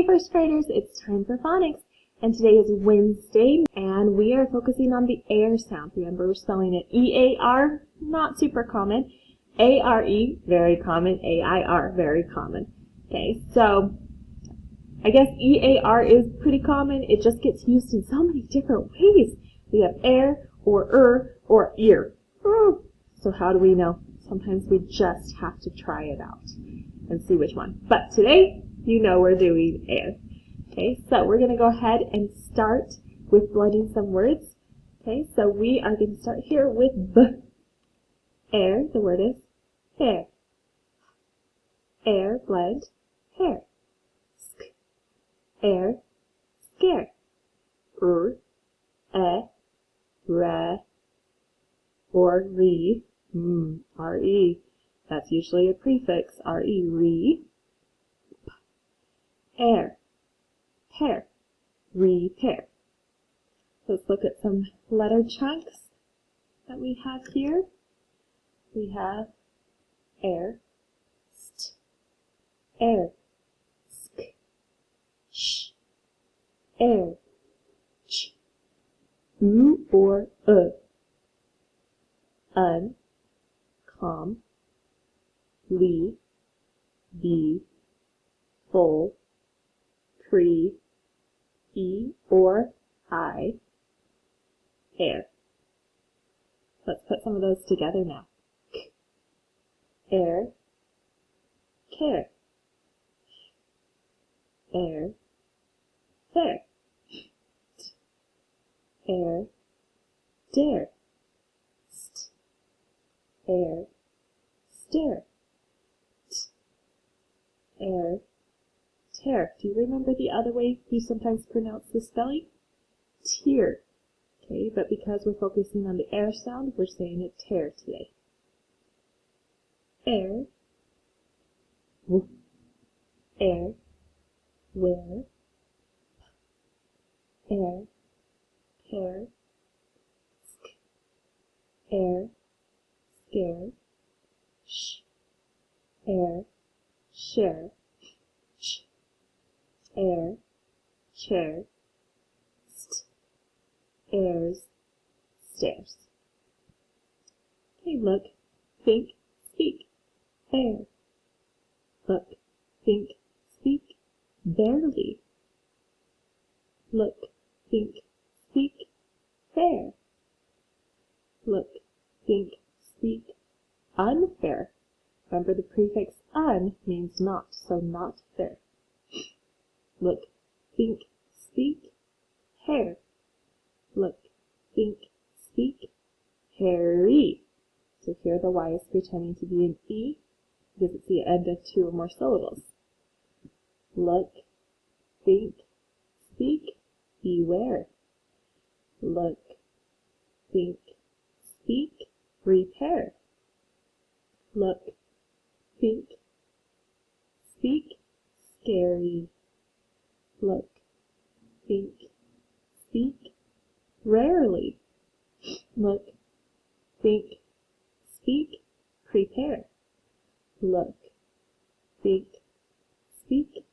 Hey first graders, it's time for phonics, and today is Wednesday, and we are focusing on the air sound. Remember, we're spelling it E-A-R, not super common, A-R-E, very common, A-I-R, very common. Okay, so I guess E-A-R is pretty common. It just gets used in so many different ways. We have air, or ear. So how do we know? Sometimes we just have to try it out and see which one. But today, you know we're doing air. Okay, so we're going to go ahead and start with blending some words. Okay, so we are going to start here with B. Air, the word is fair. Air, blend, hair. Sk. Air, scare. Re, or re, R-E. That's usually a prefix, R-E, re. Air, pair, repair. Let's look at some letter chunks that we have here. We have air, st, air, sk, sh, air, ch, u or un, com, lee, be, full, pre, e or I, air. Let's put some of those together now. K, air, care. Air, fair. T, air, dare. St, air, stare. T, air, tear. Do you remember the other way we sometimes pronounce the spelling? Tear. Okay, but because we're focusing on the air sound, we're saying it tear today. Air, w, air, wear, air, pair, sk, air, scare, sh, air, share, ch, air, chair, st, airs, stairs. Okay, look, think, speak, air. Look, think, speak, barely. Look, think, speak, fair. Look, think, speak, unfair. Remember the prefix un means not, so not fair. Look, think, speak, hair. Look, think, speak, hairy. So here the Y is pretending to be an E because it's the end of two or more syllables. Look, think, speak, beware. Look, think, speak, repair. Look, think, speak, scary. Look, think, speak, rarely. Look, think, speak, prepare. Look, think, speak,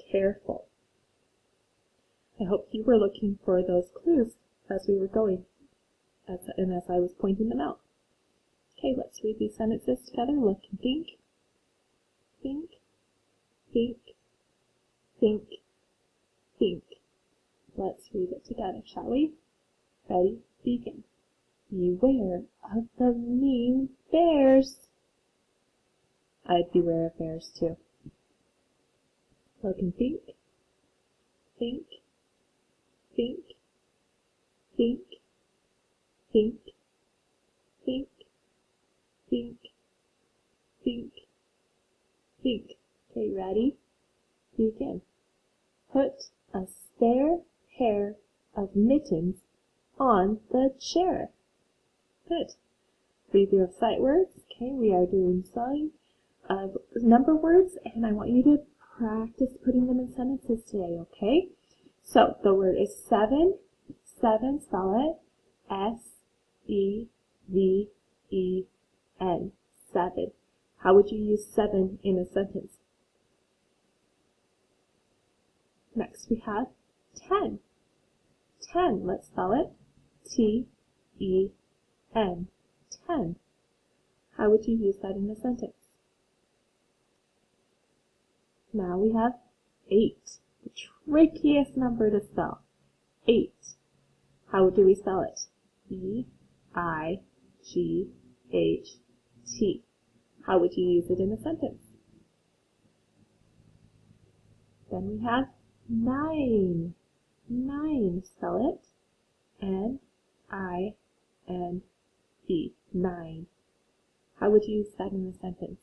careful. I hope you were looking for those clues as we were going, as I was pointing them out. Okay, let's read these sentences together. Look and think, think, think, think, think. Let's read it together, shall we? Ready? Begin. Beware of the mean bears. I'd beware of bears too. Look and think, think, think, think, think, think, think, think, think. Okay, ready? Begin. Put a spare pair of mittens on the chair. Good. Review of sight words. Okay, we are doing sign of number words, and I want you to practice putting them in sentences today, okay? So, the word is seven. Seven, spell it S-E-V-E-N. Seven. How would you use seven in a sentence? Next we have 10. 10, let's spell it T-E-N. 10. How would you use that in a sentence? Now we have 8, the trickiest number to spell. 8. How do we spell it? E-I-G-H-T. How would you use it in a sentence? Then we have 9. 9, spell it N-I-N-E. 9. How would you use that in a sentence?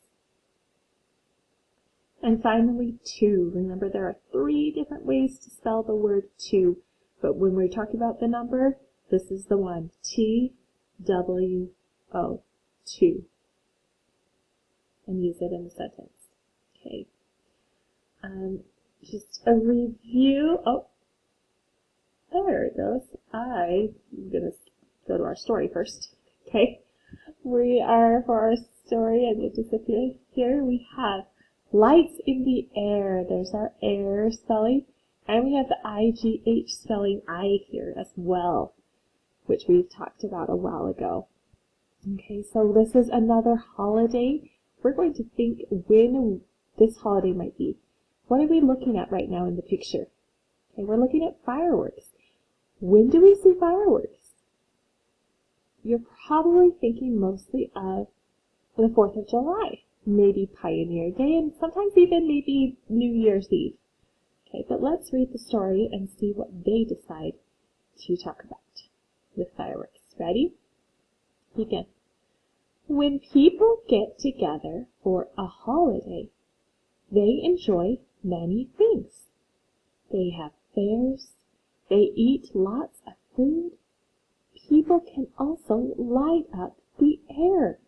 And finally, 2. Remember, there are 3 different ways to spell the word 2, but when we're talking about the number, this is the one, T-W-O, 2. And use it in a sentence. Okay. Just a review. Oh, there it goes. I'm going to go to our story first. Okay. We are, for our story, and it disappeared here, we have lights in the air. There's our air spelling. And we have the I-G-H spelling I here as well, which we've talked about a while ago. Okay, so this is another holiday. We're going to think when this holiday might be. What are we looking at right now in the picture? Okay, we're looking at fireworks. When do we see fireworks? You're probably thinking mostly of the 4th of July, maybe Pioneer Day, and sometimes even maybe New Year's Eve. Okay, but let's read the story and see what they decide to talk about with fireworks. Ready? Begin. When people get together for a holiday, they enjoy many things. They have fairs, they eat lots of food. People can also light up the air.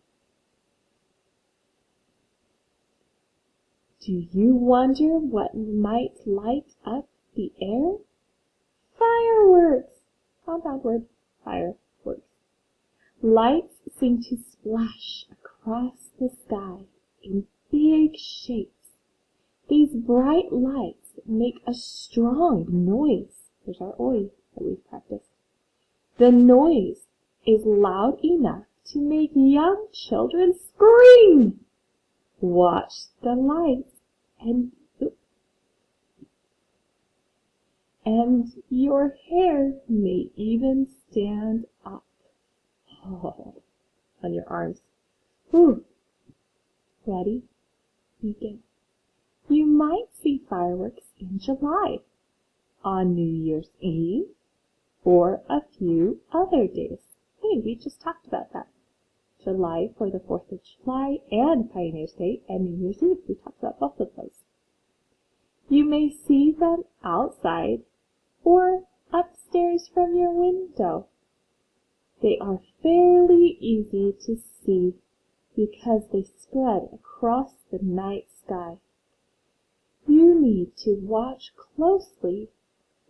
Do you wonder what might light up the air? Fireworks! Compound word, fireworks. Lights seem to splash across the sky in big shapes. These bright lights make a strong noise. There's our oi that we've practiced. The noise is loud enough to make young children scream. Watch the lights and your hair may even stand up. Oh, on your arms. Whew. Ready? Begin. You might see fireworks in July, on New Year's Eve, or a few other days. Hey, we just talked about that. July for the 4th of July and Pioneer's Day and New Year's Eve. We talked about both of those. You may see them outside or upstairs from your window. They are fairly easy to see because they spread across the night sky. You need to watch closely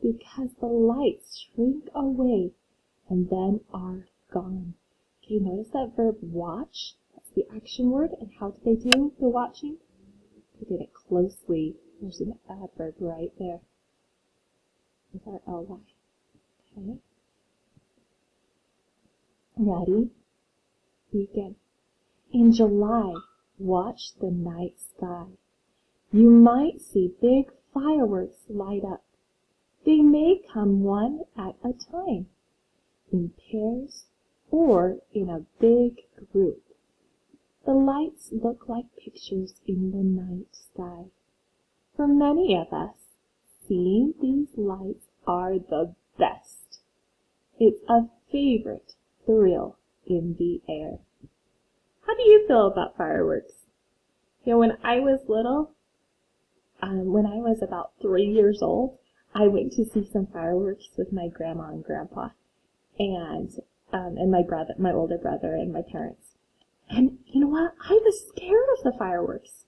because the lights shrink away and then are gone. Okay, notice that verb watch. That's the action word. And how did they do the watching? They did it closely. There's an adverb right there with our ly. Okay. Ready? Begin. In July, watch the night sky. You might see big fireworks light up. They may come one at a time, in pairs, or in a big group. The lights look like pictures in the night sky. For many of us, seeing these lights are the best. It's a favorite thrill in the air. How do you feel about fireworks? You know, when I was little, when I was about 3 years old, I went to see some fireworks with my grandma and grandpa, and my brother, my older brother, and my parents. And you know what? I was scared of the fireworks.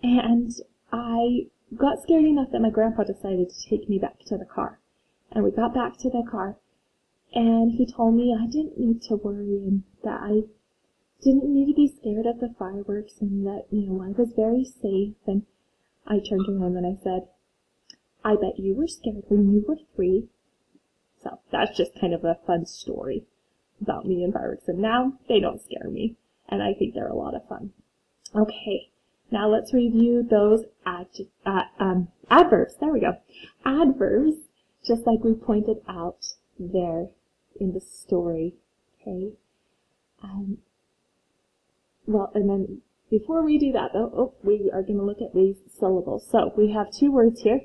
And I got scared enough that my grandpa decided to take me back to the car. And we got back to the car, and he told me I didn't need to worry and that I didn't need to be scared of the fireworks and that, you know, I was very safe. And I turned to him and I said, I bet you were scared when you were 3. So that's just kind of a fun story about me and fireworks. And now they don't scare me. And I think they're a lot of fun. Okay, now let's review those adverbs. There we go. Adverbs, just like we pointed out there in the story. Okay. Well, and then before we do that, though, we are going to look at these syllables. So we have 2 words here.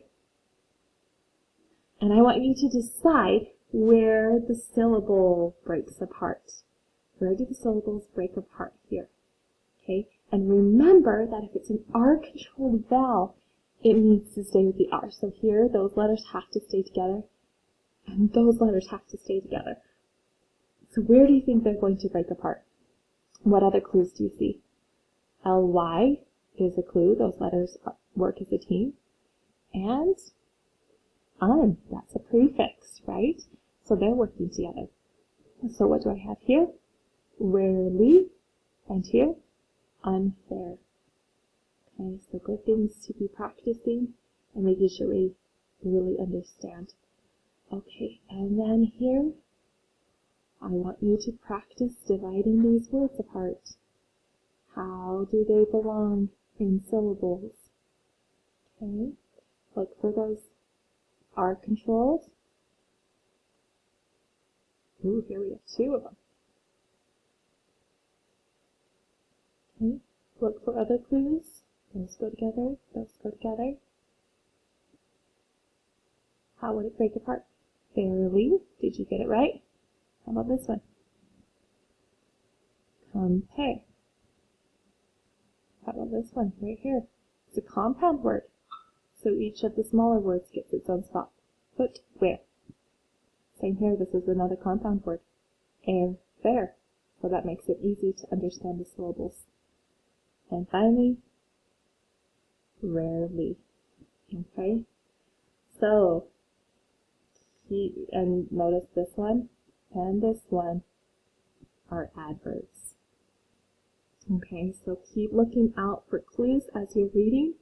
And I want you to decide where the syllable breaks apart. Where do the syllables break apart here? Okay, and remember that if it's an R-controlled vowel, it needs to stay with the R. So here, those letters have to stay together, and those letters have to stay together. So where do you think they're going to break apart? What other clues do you see? Ly is a clue. Those letters work as a team. And that's a prefix, right? So they're working together. So what do I have here? Rarely, and here, unfair. Okay, so good things to be practicing and making sure we really understand. Okay, and then here, I want you to practice dividing these words apart. How do they belong in syllables? Okay, look for those R-controlled. Ooh, here we have 2 of them. Okay, look for other clues. Those go together, those go together. How would it break apart? Fairly. Did you get it right? How about this one? Compare. How about this one right here? It's a compound word. So each of the smaller words gets its own spot. Footwear. Same here, this is another compound word. Airfare. So that makes it easy to understand the syllables. And finally, rarely. Okay? So, and notice this one and this one are adverbs. Okay, so keep looking out for clues as you're reading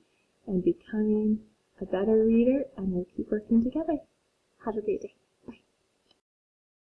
and becoming a better reader, and we'll keep working together. Have a great day.